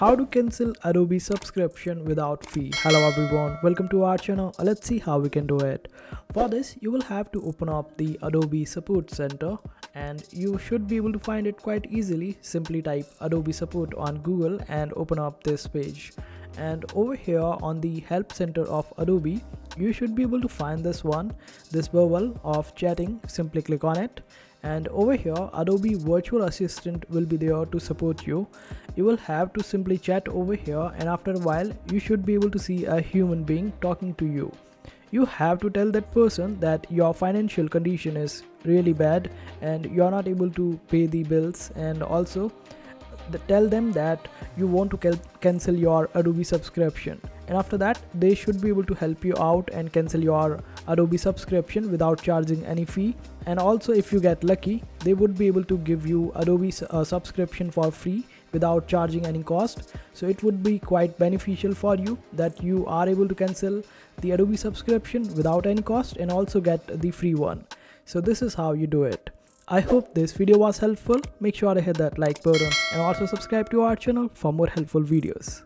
How to cancel Adobe subscription without fee. Hello everyone, welcome to our channel. Let's see how we can do it. For this, you will have to open up the Adobe Support Center and you should be able to find it quite easily. Simply type Adobe Support on Google and open up this page. And over here on the Help Center of Adobe, you should be able to find this bubble of chatting. Simply click on it. And over here Adobe Virtual Assistant will be there to support you. You will have to simply chat over here, and after a while you should be able to see a human being talking to you. You have to tell that person that your financial condition is really bad and you're not able to pay the bills, and also tell them that you want to cancel your Adobe subscription, and after that they should be able to help you out and cancel your Adobe subscription without charging any fee. And also, if you get lucky, they would be able to give you Adobe subscription for free without charging any cost. So it would be quite beneficial for you that you are able to cancel the Adobe subscription without any cost and also get the free one. So this is how you do it. I hope this video was helpful. Make sure to hit that like button and also subscribe to our channel for more helpful videos.